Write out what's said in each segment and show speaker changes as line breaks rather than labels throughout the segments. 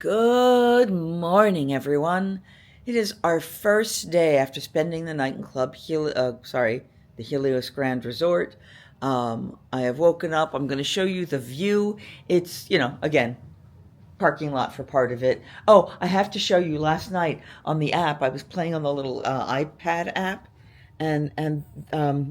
Good morning, everyone. It is our first day after spending the night in the Helios Grand Resort. I have woken up. I'm going to show you the view. It's, again, parking lot for part of it. Oh, I have to show you last night on the app. I was playing on the little iPad app, and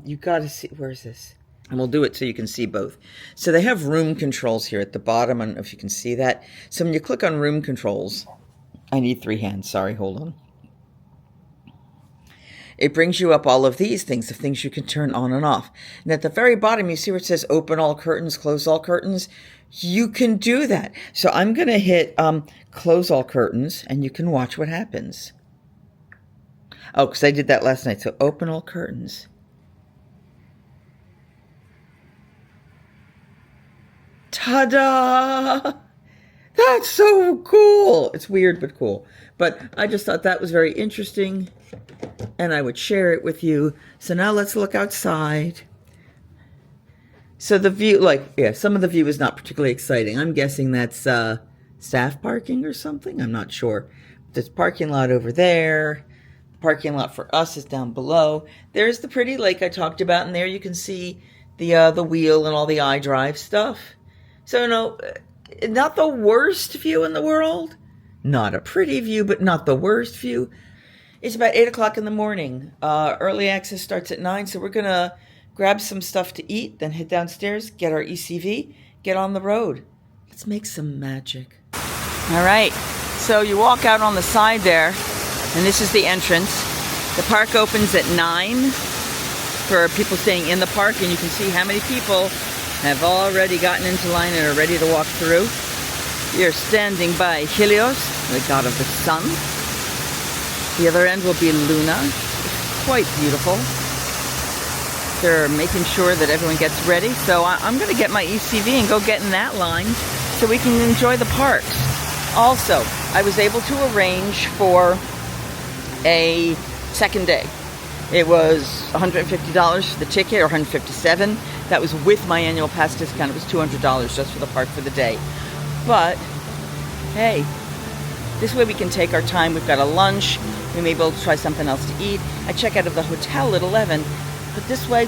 you got to see, where is this? And we'll do it so you can see both. So they have room controls here at the bottom. I don't know if you can see that. So when you click on room controls, I need 3 hands. Sorry, hold on. It brings you up all of these things, the things you can turn on and off. And at the very bottom, you see where it says open all curtains, close all curtains. You can do that. So I'm going to hit close all curtains, and you can watch what happens. Oh, because I did that last night. So open all curtains. Ta-da! That's so cool. It's weird, but cool. But I just thought that was very interesting, and I would share it with you. So now let's look outside. So the view, some of the view is not particularly exciting. I'm guessing that's staff parking or something. I'm not sure. There's parking lot over there. The parking lot for us is down below. There's the pretty lake I talked about, and there you can see the wheel and all the iDrive stuff. So, not the worst view in the world. Not a pretty view, but not the worst view. It's about 8 o'clock in the morning. Early access starts at 9, so we're going to grab some stuff to eat, then head downstairs, get our ECV, get on the road. Let's make some magic. All right, so you walk out on the side there, and this is the entrance. The park opens at 9 for people staying in the park, and you can see how many people have already gotten into line and are ready to walk through. You're standing by Helios, the god of the sun. The other end will be Luna. It's quite beautiful. They're making sure that everyone gets ready. So I'm going to get my ECV and go get in that line so we can enjoy the parks. Also, I was able to arrange for a second day. It was $150 for the ticket, or $157. That was with my annual pass discount. It was $200 just for the park for the day. But, hey, this way we can take our time. We've got a lunch. We may be able to try something else to eat. I check out of the hotel at 11. But this way,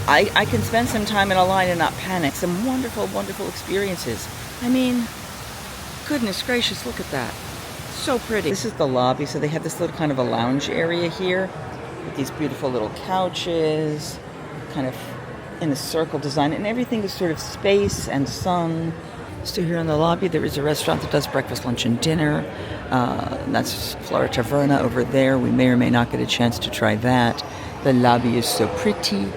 I can spend some time in a line and not panic. Some wonderful, wonderful experiences. I mean, goodness gracious, look at that. So pretty. This is the lobby. So they have this little kind of a lounge area here with these beautiful little couches, kind of in a circle design, and everything is sort of space and sun. So here in the lobby, there is a restaurant that does breakfast, lunch, and dinner. That's Flora Taverna over there. We may or may not get a chance to try that. The lobby is so pretty,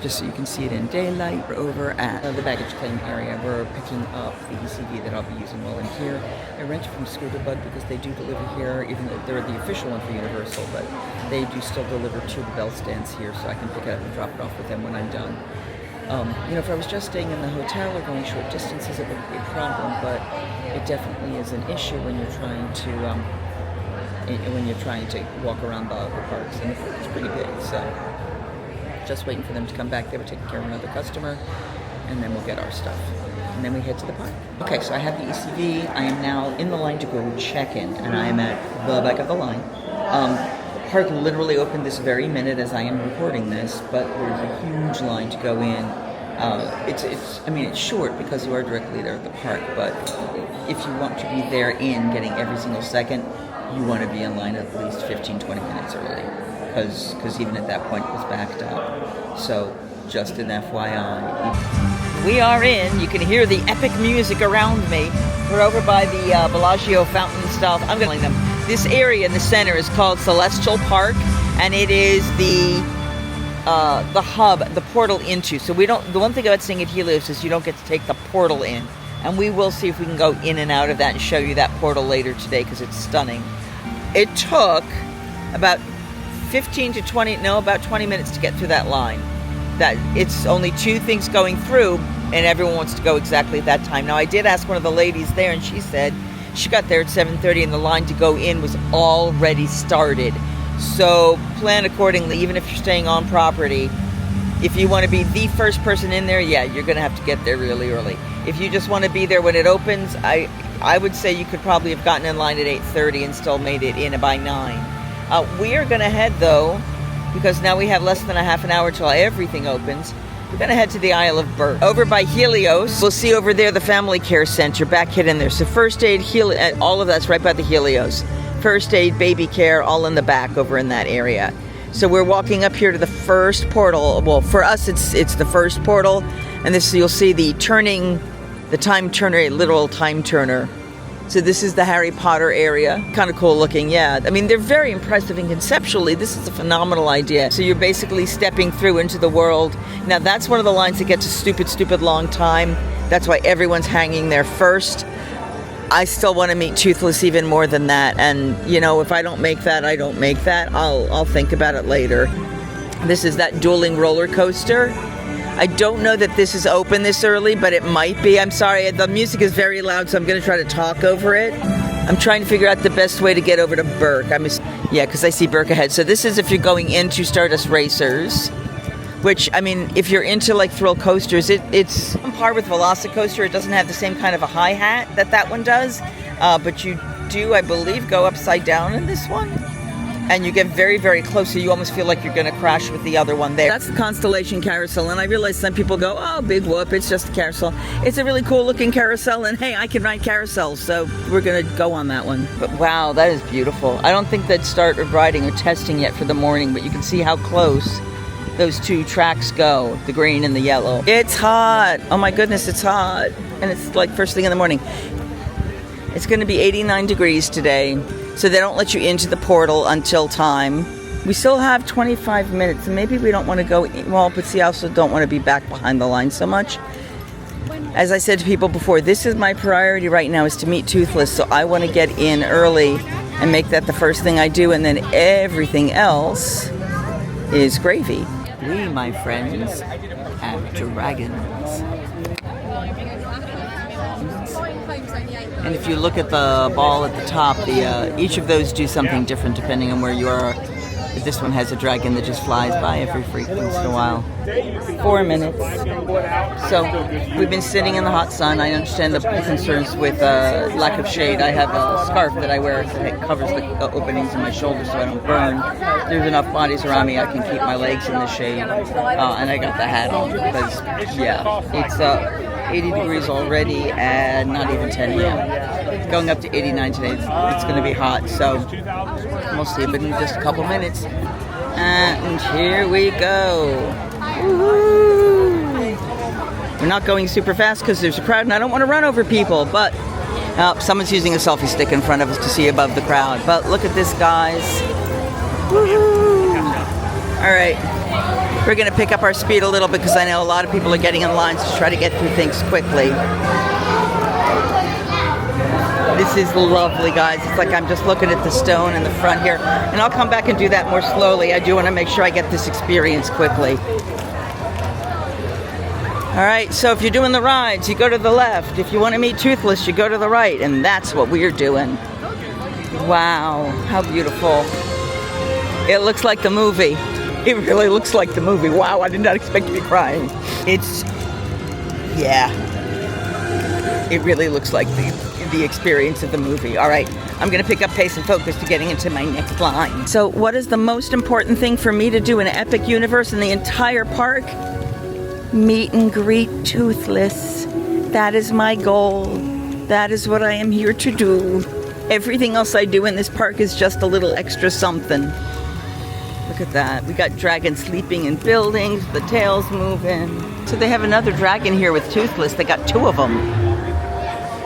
just so you can see it in daylight. We're over at the baggage claim area. We're picking up the ECV that I'll be using while I'm here. I rented from Scooterbug because they do deliver here, even though they're the official one for Universal, but they do still deliver to the bell stands here, so I can pick it up and drop it off with them when I'm done. If I was just staying in the hotel or going short distances, it wouldn't be a problem, but it definitely is an issue when you're trying to walk around the parks, and it's pretty big. So just waiting for them to come back. They were taking care of another customer, and then we'll get our stuff, and then we head to the park. Okay, so I have the ECV. I am now in the line to go check in, and I am at the back of the line. The park literally opened this very minute as I am recording this, but there's a huge line to go in. It's short because you are directly there at the park, but if you want to be there getting every single second, you want to be in line at least 15-20 minutes early, because even at that point it was backed up. So just an FYI. We are in. You can hear the epic music around me. We're over by the Bellagio fountain stuff. I'm going to them. This area in the center is called Celestial Park, and it is the hub, the portal into. So the one thing about staying at Helios is you don't get to take the portal in, and we will see if we can go in and out of that and show you that portal later today because it's stunning. It took about 20 minutes to get through that line. That it's only 2 things going through, and everyone wants to go exactly at that time. Now, I did ask one of the ladies there, and she said she got there at 7:30, and the line to go in was already started. So plan accordingly, even if you're staying on property. If you want to be the first person in there, yeah, you're going to have to get there really early. If you just want to be there when it opens, I would say you could probably have gotten in line at 8:30 and still made it in by 9. We are going to head, though, because now we have less than a half an hour till everything opens. We're going to head to the Isle of Berk. Over by Helios, we'll see over there the family care center back hidden there. So first aid, all of that's right by the Helios. First aid, baby care, all in the back over in that area. So we're walking up here to the first portal. Well, for us, it's the first portal. And this, you'll see the time turner, a literal time turner. So this is the Harry Potter area. Kind of cool looking, yeah. I mean, they're very impressive, and conceptually, this is a phenomenal idea. So you're basically stepping through into the world. Now, that's one of the lines that gets a stupid long time. That's why everyone's hanging there first. I still want to meet Toothless even more than that. And, you know, if I don't make that, I don't make that. I'll think about it later. This is that dueling roller coaster. I don't know that this is open this early, but it might be. I'm sorry, the music is very loud, so I'm going to try to talk over it. I'm trying to figure out the best way to get over to Berk. Yeah, because I see Berk ahead. So this is if you're going into Stardust Racers, which, I mean, if you're into like thrill coasters, it's on par with Velocicoaster. It doesn't have the same kind of a hi-hat that one does, but you do, I believe, go upside down in this one. And you get very close, so you almost feel like you're going to crash with the other one there. That's the Constellation Carousel, and I realize some people go, oh, big whoop, it's just a carousel. It's a really cool looking carousel, and hey, I can ride carousels, so we're going to go on that one. But wow, that is beautiful. I don't think they'd start riding or testing yet for the morning, but you can see how close those two tracks go, the green and the yellow. It's hot. Oh my goodness, it's hot. And it's like first thing in the morning. It's going to be 89 degrees today. So they don't let you into the portal until time. We still have 25 minutes, and maybe we don't want to go, well, but see, I also don't want to be back behind the line so much. As I said to people before, this is my priority right now, is to meet Toothless, so I want to get in early and make that the first thing I do, and then everything else is gravy. We, my friends, have dragons. And if you look at the ball at the top, each of those do something different depending on where you are. This one has a dragon that just flies by every once in a while. 4 minutes. So we've been sitting in the hot sun. I understand the concerns with lack of shade. I have a scarf that I wear that covers the openings in my shoulders so I don't burn. There's enough bodies around me I can keep my legs in the shade. And I got the hat on because, yeah, it's 80 degrees already and not even 10 a.m. Going up to 89 today. It's going to be hot, so we'll see, but in just a couple minutes. And here we go. Woo-hoo. We're not going super fast because there's a crowd and I don't want to run over people, but someone's using a selfie stick in front of us to see above the crowd. But look at this, guys. Woo-hoo. All right. We're going to pick up our speed a little bit because I know a lot of people are getting in lines to try to get through things quickly. This is lovely, guys. It's like I'm just looking at the stone in the front here. And I'll come back and do that more slowly. I do want to make sure I get this experience quickly. All right, so if you're doing the rides, you go to the left. If you want to meet Toothless, you go to the right. And that's what we're doing. Wow, how beautiful. It looks like the movie. It really looks like the movie. Wow, I did not expect to be crying. It really looks like the experience of the movie. All right, I'm going to pick up pace and focus to getting into my next line. So what is the most important thing for me to do in Epic Universe in the entire park? Meet and greet Toothless. That is my goal. That is what I am here to do. Everything else I do in this park is just a little extra something. Look at that. We got dragons sleeping in buildings, the tails moving. So they have another dragon here with Toothless. They got 2 of them.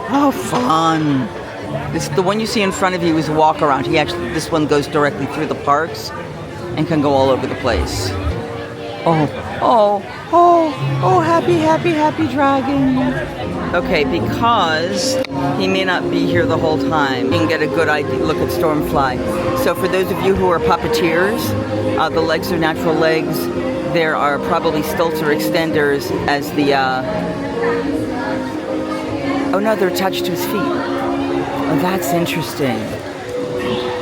Oh, fun. The one you see in front of you is a walk around. This one goes directly through the parks and can go all over the place. Oh, happy dragon. Okay, because he may not be here the whole time, you can get a good look at Stormfly. So for those of you who are puppeteers, the legs are natural legs. There are probably stilts or extenders as the... Oh no, they're attached to his feet. Oh, that's interesting.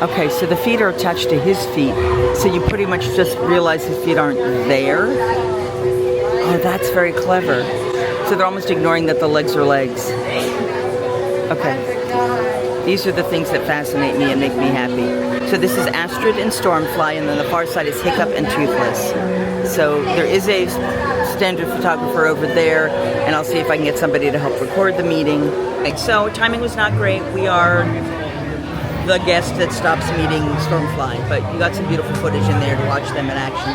Okay, so the feet are attached to his feet, so you pretty much just realize his feet aren't there. Oh, that's very clever. So they're almost ignoring that the legs are legs. Okay. These are the things that fascinate me and make me happy. So this is Astrid and Stormfly, and then the far side is Hiccup and Toothless. So there is a standard photographer over there, and I'll see if I can get somebody to help record the meeting. Okay, so timing was not great. We are the guest that stops meeting Stormfly, but you got some beautiful footage in there to watch them in action.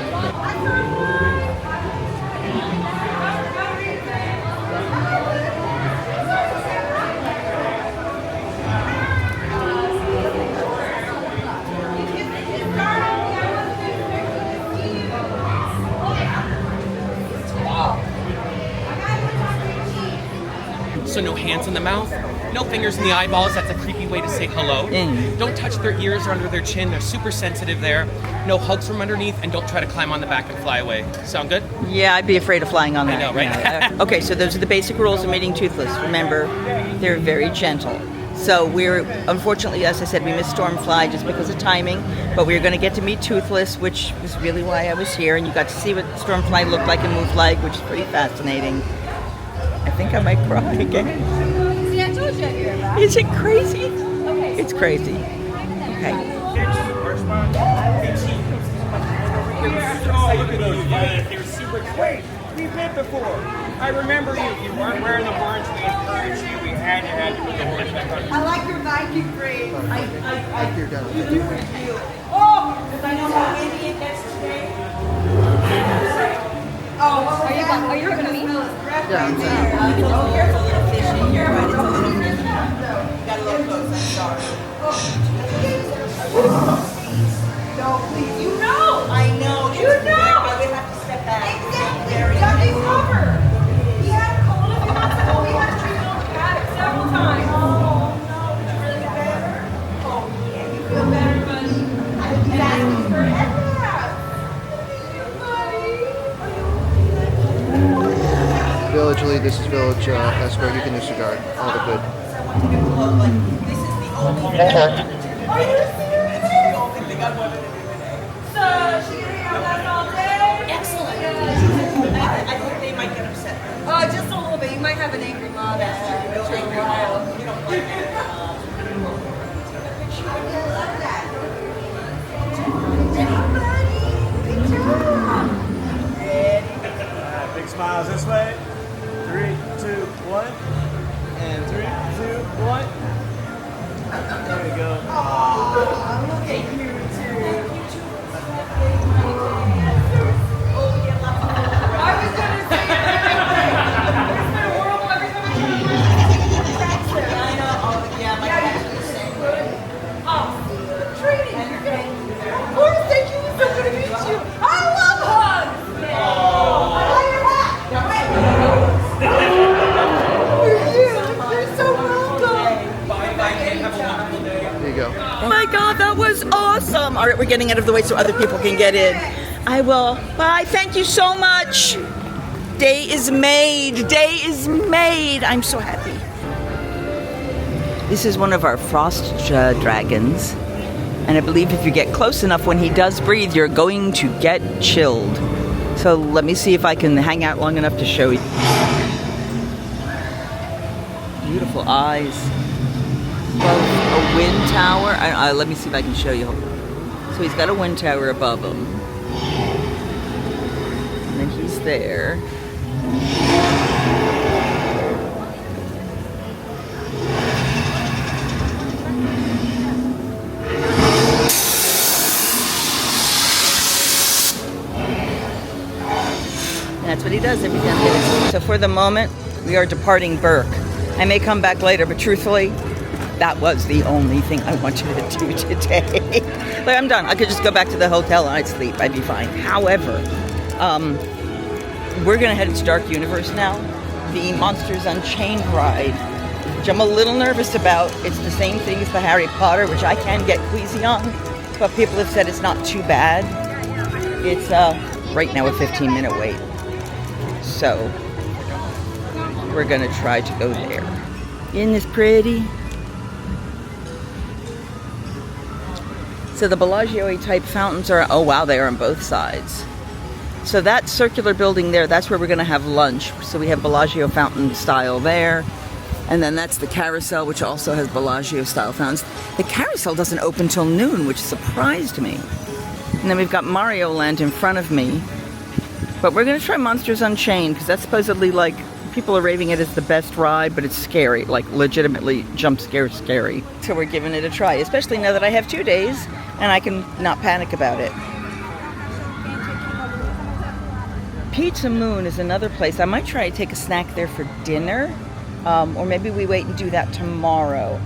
So no hands in the mouth, no fingers in the eyeballs. That's a creepy way to say hello. Don't touch their ears or under their chin. They're super sensitive there. No hugs from underneath, and don't try to climb on the back and fly away. Sound good?
Yeah, I'd be afraid of flying on that.
I know, right?
Yeah. Okay, so those are the basic rules of meeting Toothless. Remember, they're very gentle. So we're, unfortunately, as I said, we missed Stormfly just because of timing, but we're going to get to meet Toothless, which was really why I was here, and you got to see what Stormfly looked like and moved like, which is pretty fascinating. I think I might cry again.
See, I told you I'd be right back.
Is it crazy?
Okay.
It's crazy. Okay.
Oh, look at those. Yeah, they were super. Wait, we've met before. I remember you. You weren't wearing the horns. We encouraged you. We had to put the horns back on.
I like your Viking phrase. I
You're done.
you do it too. Oh, because I know how windy it gets today. Oh, what was that?
Are you recording me?
Yeah, I'm sorry.
Oh, here's a little fish in here, right? It's a little fish. Got a little close, I'm sorry.
No, please. You know.
I know.
You know.
We have to step back.
Exactly. Ducky's cover. He had a cold in the hospital. We had to treat him. We had it several times. Oh, no. It's really better. Oh, yeah. You feel better, buddy? I'm asking for help.
Village lead. This is Village escort. You can disregard all the good.
This is the only thing.
Are you serious? So, she gonna hang out with us all day? Excellent.
I think they might get upset.
Just a little bit. You might have an angry mom.
Big smiles this way. 3, 2, 1. And 3, 2, 1. There we go.
Oh, look at you two. I was gonna say it's been horrible every time I know.
Oh, yeah, my cat's the same.
Oh, Trini, you're gonna. Of course, thank you. It's so good to meet you. I love hugs. You're so welcome.
There you go.
Oh my God, that was awesome. All right, we're getting out of the way so other people can get in. I will. Bye. Thank you so much. Day is made. Day is made. I'm so happy. This is one of our frost dragons. And I believe if you get close enough when he does breathe, you're going to get chilled. So let me see if I can hang out long enough to show you. Beautiful eyes. Above a wind tower. Let me see if I can show you. So he's got a wind tower above him. And then he's there. That's what he does every time. So for the moment, we are departing Berk. I may come back later, but truthfully, that was the only thing I wanted to do today. Like, I'm done. I could just go back to the hotel and I'd sleep. I'd be fine. However, we're going to head to Dark Universe now. The Monsters Unchained ride, which I'm a little nervous about. It's the same thing as the Harry Potter, which I can get queasy on, but people have said it's not too bad. It's right now a 15-minute wait. So we're going to try to go there. Isn't this pretty? So the Bellagio type fountains are, oh wow, they are on both sides. So that circular building there, that's where we're going to have lunch. So we have Bellagio fountain style there. And then that's the Carousel, which also has Bellagio-style fountains. The Carousel doesn't open till noon, which surprised me. And then we've got Mario Land in front of me. But we're going to try Monsters Unchained, because that's supposedly, like, people are raving it as the best ride, but it's scary, like, legitimately jump scare scary. So we're giving it a try, especially now that I have 2 days, and I can not panic about it. Pizza Moon is another place. I might try to take a snack there for dinner. Or maybe we wait and do that tomorrow,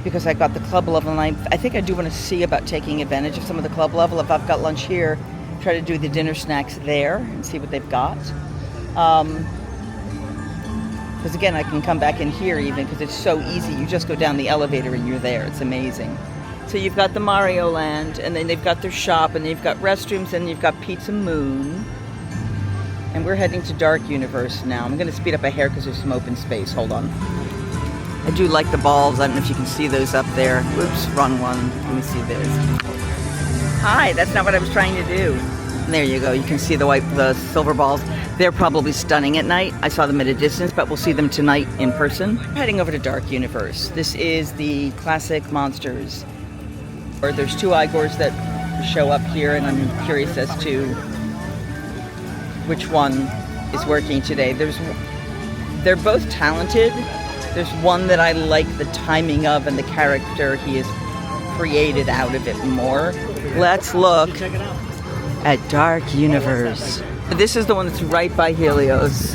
because I got the club level, and I think I do want to see about taking advantage of some of the club level. If I've got lunch here, try to do the dinner snacks there and see what they've got. Because again, I can come back in here even, because it's so easy. You just go down the elevator and you're there. It's amazing. So you've got the Mario Land, and then they've got their shop, and they've got restrooms, and you've got Pizza Moon. And we're heading to Dark Universe now. I'm going to speed up a hair because there's some open space. Hold on. I do like the balls. I don't know if you can see those up there. Oops, wrong one. Let me see this. Hi, that's not what I was trying to do. And there you go. You can see the silver balls. They're probably stunning at night. I saw them at a distance, but we'll see them tonight in person. Heading over to Dark Universe. This is the classic monsters. There's 2 Igors that show up here, and I'm curious as to which one is working today. They're both talented. There's one that I like the timing of and the character he has created out of it more. Let's look at Dark Universe. This is the one that's right by Helios.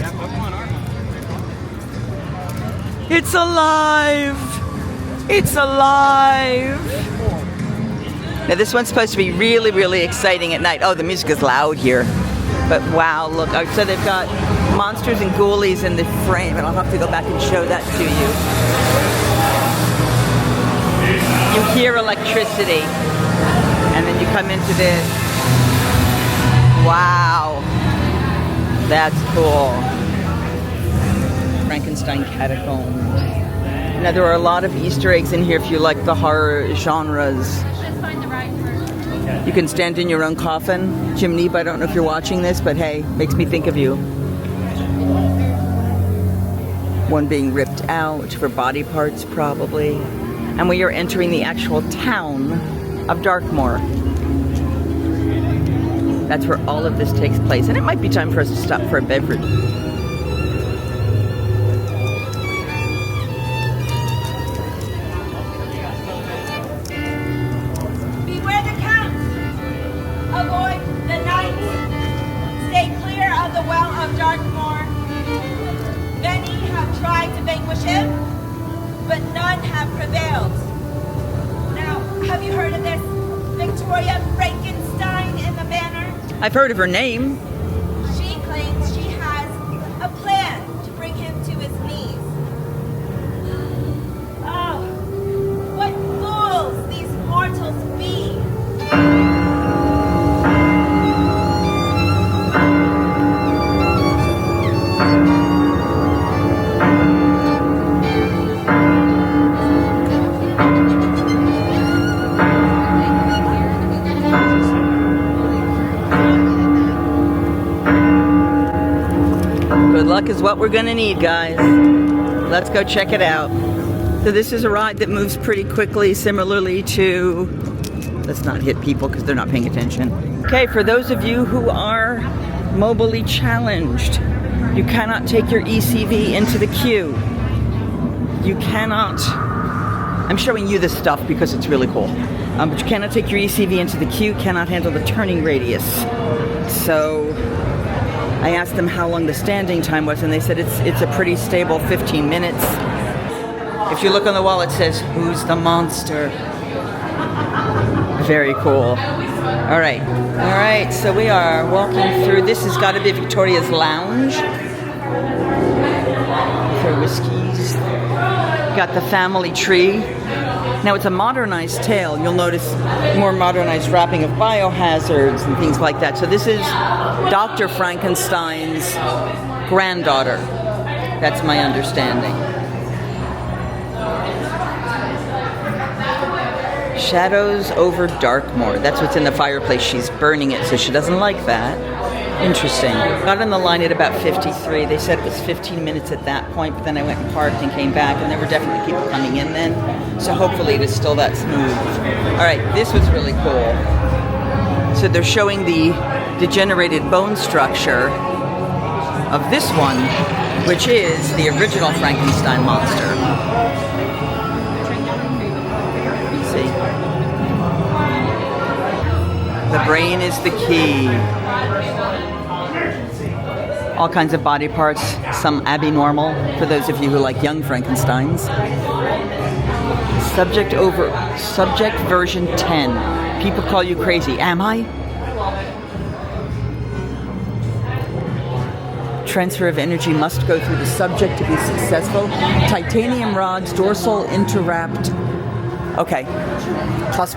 It's alive! It's alive! Now this one's supposed to be really, really exciting at night. Oh, the music is loud here. But wow, look, so they've got monsters and ghoulies in the frame, and I'll have to go back and show that to you. You hear electricity, and then you come into this. Wow, that's cool. Frankenstein catacombs. Now there are a lot of Easter eggs in here if you like the horror genres. You can stand in your own coffin. Jim Neep, I don't know if you're watching this, but hey, makes me think of you. One being ripped out for body parts, probably. And we are entering the actual town of Darkmoor. That's where all of this takes place. And it might be time for us to stop for a beverage. I've heard of her name.
She claims she has a plan to bring him to his knees. Oh, what fools these mortals be!
Good luck is what we're gonna need, guys. Let's go check it out. So this is a ride that moves pretty quickly, similarly to, let's not hit people because they're not paying attention. Okay, for those of you who are mobily challenged, you cannot take your ECV into the queue. You cannot, I'm showing you this stuff because it's really cool, but you cannot take your ECV into the queue, cannot handle the turning radius. So I asked them how long the standing time was, and they said it's a pretty stable 15 minutes. If you look on the wall, it says, "Who's the monster?" Very cool. All right, so we are walking through. This has got to be Victoria's Lounge. For whiskeys. Got the family tree. Now it's a modernized tale. You'll notice more modernized wrapping of biohazards and things like that. So this is Dr. Frankenstein's granddaughter. That's my understanding. Shadows over Darkmoor. That's what's in the fireplace. She's burning it, so she doesn't like that. Interesting. Got on the line at about 53. They said it was 15 minutes at that point, but then I went and parked and came back, and there were definitely people coming in then. So hopefully it is still that smooth. All right, this was really cool. So they're showing the degenerated bone structure of this one, which is the original Frankenstein monster. You see. The brain is the key. All kinds of body parts, some abnormal, for those of you who like young Frankensteins. Subject version 10. People call you crazy. Am I? Transfer of energy must go through the subject to be successful. Titanium rods, dorsal interwrapped. Okay. Plus,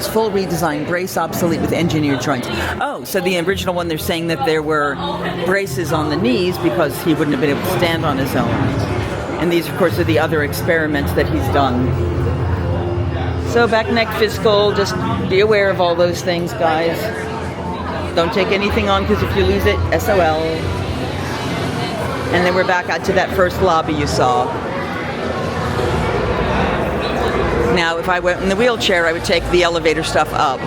full redesign, brace obsolete with engineered joints. Oh, so the original one, they're saying that there were braces on the knees because he wouldn't have been able to stand on his own. And these, of course, are the other experiments that he's done. So back neck fiscal, just be aware of all those things, guys. Don't take anything on, because if you lose it, SOL. And then we're back out to that first lobby you saw. Now, if I went in the wheelchair, I would take the elevator stuff up.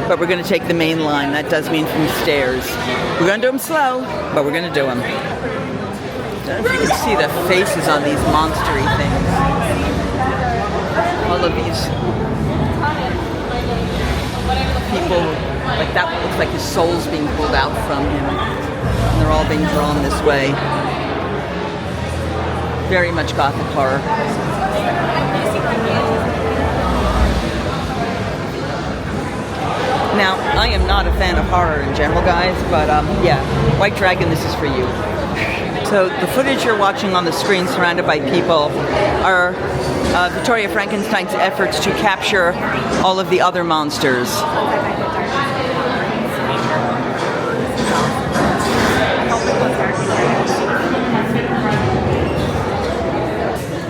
But we're going to take the main line. That does mean from the stairs. We're going to do them slow, but we're going to do them. I don't know if you can see the faces on these monstery things. All of these people, like that one looks like his soul's being pulled out from him. And they're all being drawn this way. Very much gothic horror. Now, I am not a fan of horror in general, guys, but yeah, White Dragon, this is for you. So the footage you're watching on the screen, surrounded by people, are Victoria Frankenstein's efforts to capture all of the other monsters.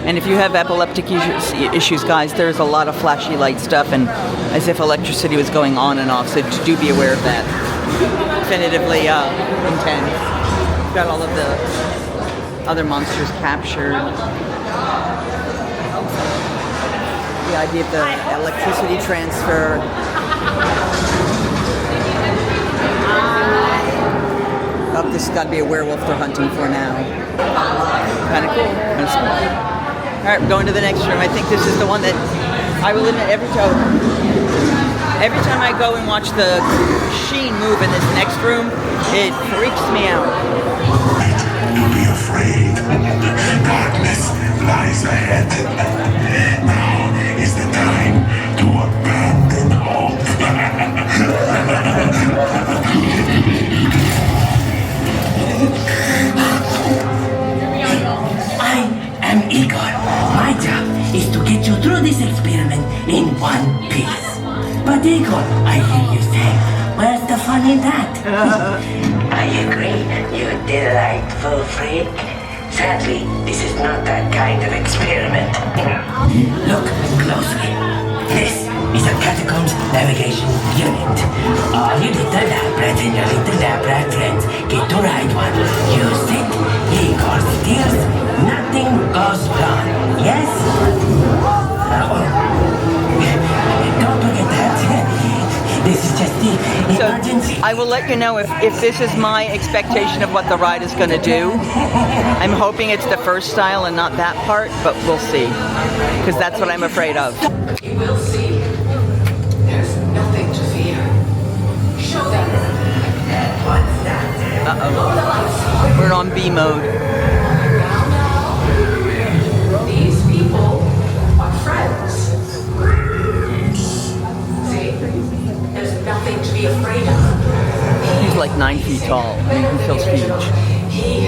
And if you have epileptic issues, guys, there's a lot of flashy light stuff, and as if electricity was going on and off, so do be aware of that. Definitively intense. Got all of the other monsters captured. The idea of the electricity transfer. Oh, this has got to be a werewolf they're hunting for now. Kind of cool. Kind of small. All right, we're going to the next room. I think this is the one that I will admit every time I go and watch the sheen move in this next room, it freaks me out.
Don't be afraid. Darkness lies ahead. Now is the time to abandon hope. I am Igor. My job is to get you through this experiment in one piece. But Igor, I hear you say, where's the fun in that? I agree, you delightful freak. Sadly, this is not that kind of experiment. Look closely. This is a catacombs navigation unit. All you little lab rats and your little lab rat friends get to ride one. Use it, Igor steers, nothing goes wrong. Yes? Don't forget that. This is just the emergency.
So I will let you know if this is my expectation of what the ride is going to do. I'm hoping it's the first style and not that part, but we'll see. Because that's what I'm afraid of.
You will see. There's nothing to fear. Show them. What's that?
Uh-oh. We're on B mode.
These people are friends. See? There's nothing to be afraid of.
He's like 9 feet tall. I mean, he feels huge.
He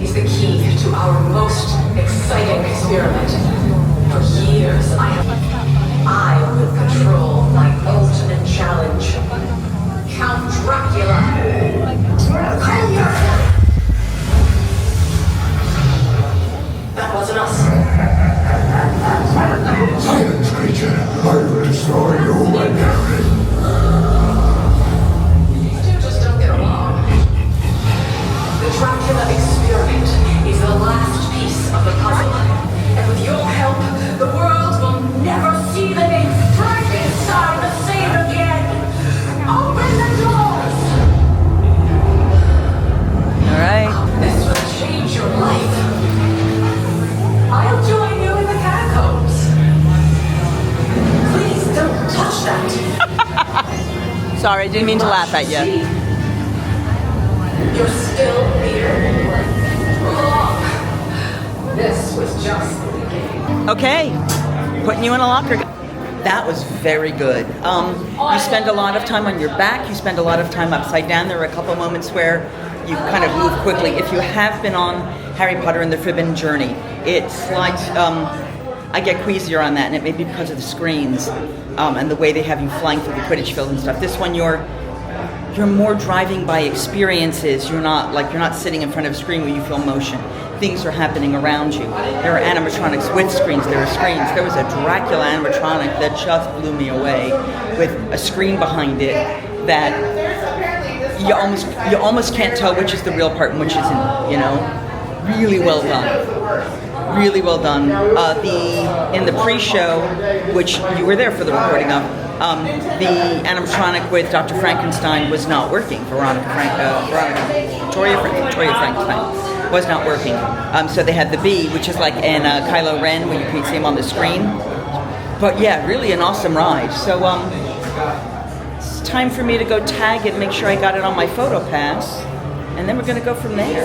is the key to our most exciting experiment. For years, I will control my ultimate challenge. Count Dracula. That wasn't us.
Silence, creature. I will destroy you again.
These two just don't get along.
Sorry, I didn't mean to laugh at you.
You're still here? Oh, this was just the beginning.
Okay, putting you in a locker. That was very good. You spend a lot of time on your back. You spend a lot of time upside down. There were a couple moments where you kind of move quickly. If you have been on Harry Potter and the Forbidden Journey, it slides. I get queasier on that, and it may be because of the screens and the way they have you flying through the Quidditch field and stuff. This one, you're more driving by experiences. You're not sitting in front of a screen where you feel motion. Things are happening around you. There are animatronics with screens. There are screens. There was a Dracula animatronic that just blew me away, with a screen behind it that you almost can't tell which is the real part and which isn't. You know, really well done. Really well done. In the pre-show, which you were there for the recording of, the animatronic with Dr. Frankenstein was not working. Victoria Frankenstein was not working. So they had the B, which is like in Kylo Ren, when you can see him on the screen. But yeah, really an awesome ride. So it's time for me to go tag it, make sure I got it on my photo pass, and then we're going to go from there.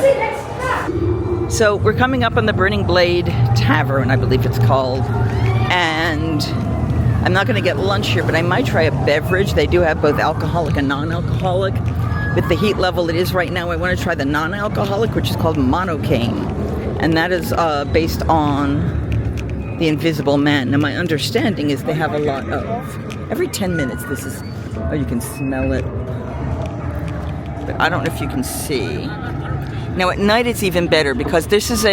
So we're coming up on the Burning Blade Tavern, I believe it's called, and I'm not going to get lunch here, but I might try a beverage. They do have both alcoholic and non-alcoholic. With the heat level it is right now, I want to try the non-alcoholic, which is called monocaine, and that is based on the Invisible Man. Now my understanding is they have a lot of, every 10 minutes this is, oh, you can smell it, but I don't know if you can see. Now at night it's even better, because this is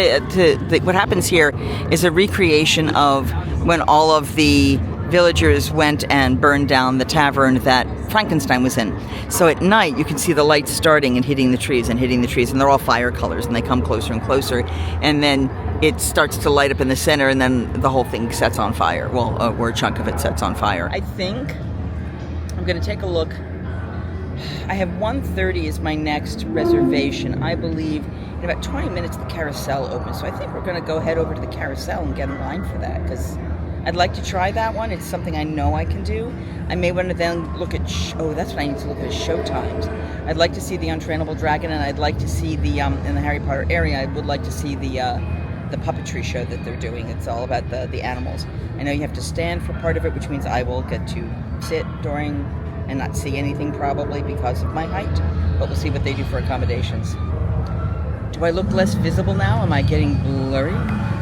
what happens here is a recreation of when all of the villagers went and burned down the tavern that Frankenstein was in. So at night you can see the lights starting and hitting the trees, and they're all fire colors, and they come closer and closer, and then it starts to light up in the center, and then the whole thing sets on fire. Well, or a chunk of it sets on fire. I think I'm going to take a look. I have 1:30 as my next reservation. I believe in about 20 minutes the Carousel opens, so I think we're going to go head over to the Carousel and get in line for that, because I'd like to try that one. It's something I know I can do. I may want to then look at, that's what I need to look at, show times. I'd like to see the Untrainable Dragon, and I'd like to see the, in the Harry Potter area, I would like to see the puppetry show that they're doing. It's all about the animals. I know you have to stand for part of it, which means I will get to sit during and not see anything probably because of my height, but we'll see what they do for accommodations. Do I look less visible now? Am I getting blurry?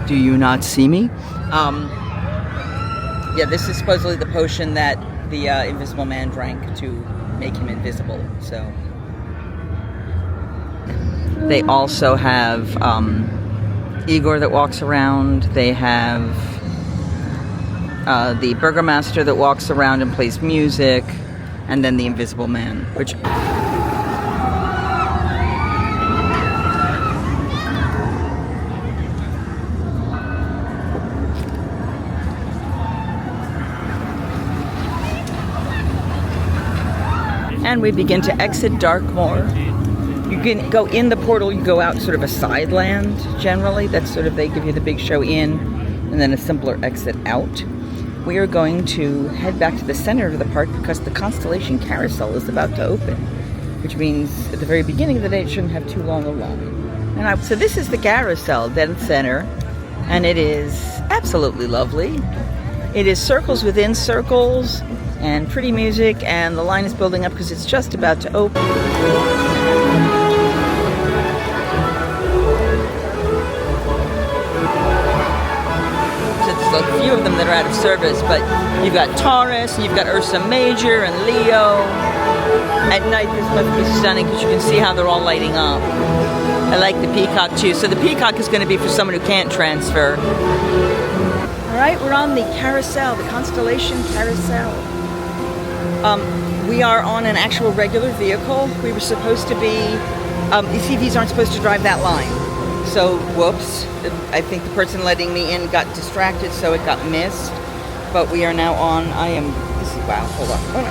Do you not see me? Yeah, this is supposedly the potion that the Invisible Man drank to make him invisible. So they also have Igor that walks around. They have the Burgomaster that walks around and plays music, and then the Invisible Man, which... And we begin to exit Darkmoor. You can go in the portal, you go out sort of a side land, generally. That's sort of, they give you the big show in, and then a simpler exit out. We are going to head back to the center of the park because the Constellation Carousel is about to open, which means at the very beginning of the day it shouldn't have too long a line. So this is the Carousel Dead Center, and it is absolutely lovely. It is circles within circles, and pretty music, and the line is building up because it's just about to open. So there's a few of them that are out of service, but you've got Taurus, and you've got Ursa Major and Leo. At night this must be stunning because you can see how they're all lighting up. I like the peacock too. So the peacock is going to be for someone who can't transfer. All right, we're on the Carousel, the Constellation Carousel. We are on an actual regular vehicle. We were supposed to be, ECVs aren't supposed to drive that line. So, whoops. I think the person letting me in got distracted, so it got missed. But we are now on, wow, hold on. Oh,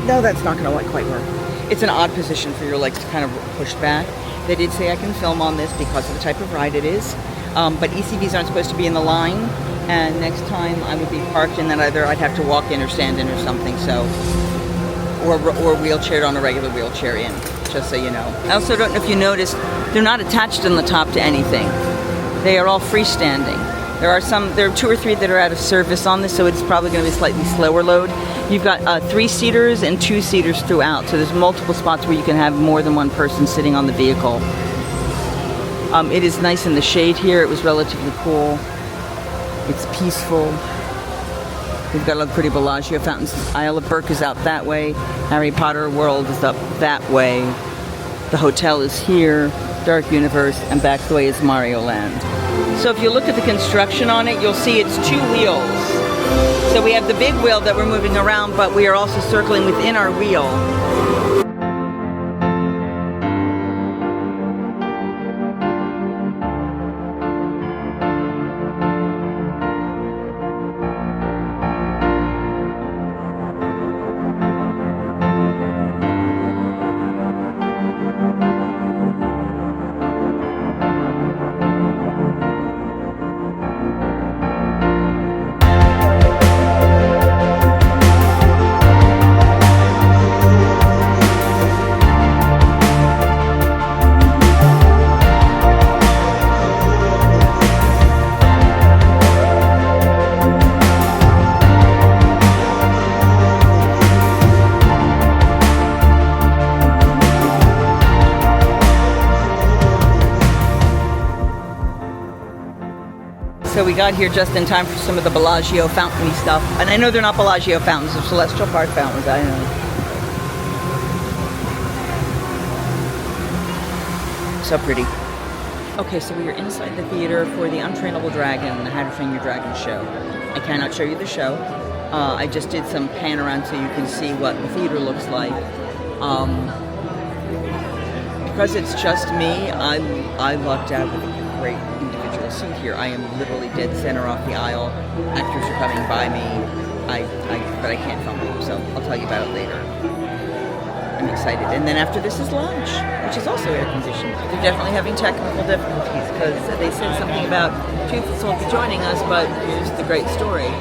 no, that's not going to quite work. It's an odd position for your legs to kind of push back. They did say I can film on this because of the type of ride it is. But ECVs aren't supposed to be in the line. And next time I would be parked, and then either I'd have to walk in or stand in or something. So or wheelchaired on a regular wheelchair in, just so you know. I also don't know if you noticed, they're not attached on the top to anything. They are all freestanding. There are 2 or 3 that are out of service on this, so it's probably going to be a slightly slower load. You've got 3-seaters and 2-seaters throughout, so there's multiple spots where you can have more than one person sitting on the vehicle. It is nice in the shade here. It was relatively cool. It's peaceful. We've got a lot of pretty Bellagio fountains. Isle of Berk is out that way. Harry Potter World is up that way. The hotel is here. Dark Universe, and back the way is Mario Land. So if you look at the construction on it, you'll see it's 2 wheels. So we have the big wheel that we're moving around, but we are also circling within our wheel. So we got here just in time for some of the Bellagio fountain stuff. And I know they're not Bellagio fountains, they're Celestial Park fountains, I know. So pretty. Okay, so we are inside the theater for the Untrainable Dragon, the How to Train Your Dragon show. I cannot show you the show. I just did some pan around so you can see what the theater looks like. Because it's just me, I lucked out with a great individual seat here. I am literally dead center off the aisle. Actors are coming by me, but I can't film them, so I'll tell you about it later. I'm excited. And then after this is lunch, which is also air conditioned. They're definitely having technical difficulties because they said something about Toothless won't be joining us, but here's the great story.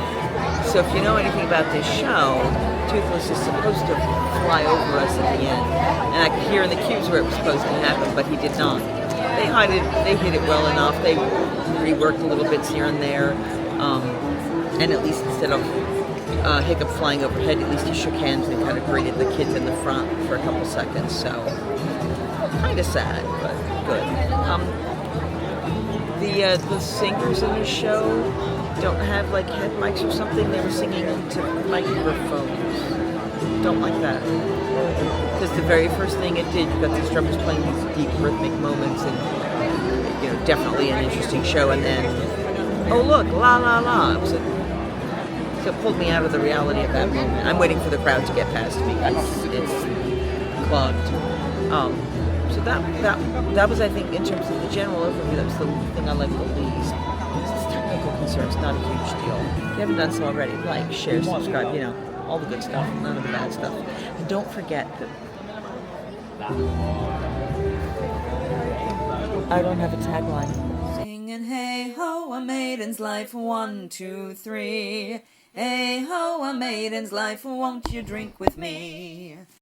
So if you know anything about this show, Toothless is supposed to fly over us at the end. And I could hear in the cues where it was supposed to happen, but he did not. They hit it well enough. They reworked a little bits here and there. And at least instead of Hiccup flying overhead, at least he shook hands and kind of greeted the kids in the front for a couple seconds. So, kind of sad, but good. The singers in the show don't have like head mics or something. They were singing into microphones. Don't like that. Because the very first thing it did, you got these drummers playing these deep rhythmic moments, and definitely an interesting show. And then, oh look, la la la. So it pulled me out of the reality of that moment. I'm waiting for the crowd to get past me. It's clogged. So that was, I think, in terms of the general overview, that was the thing I liked the least. It's technical concerns, not a huge deal. If you haven't done so already, like, share, subscribe, all the good stuff, none of the bad stuff. And don't forget that I don't have a tagline. Singing hey ho, a maiden's life, 1, 2, 3. Hey ho, a maiden's life, won't you drink with me?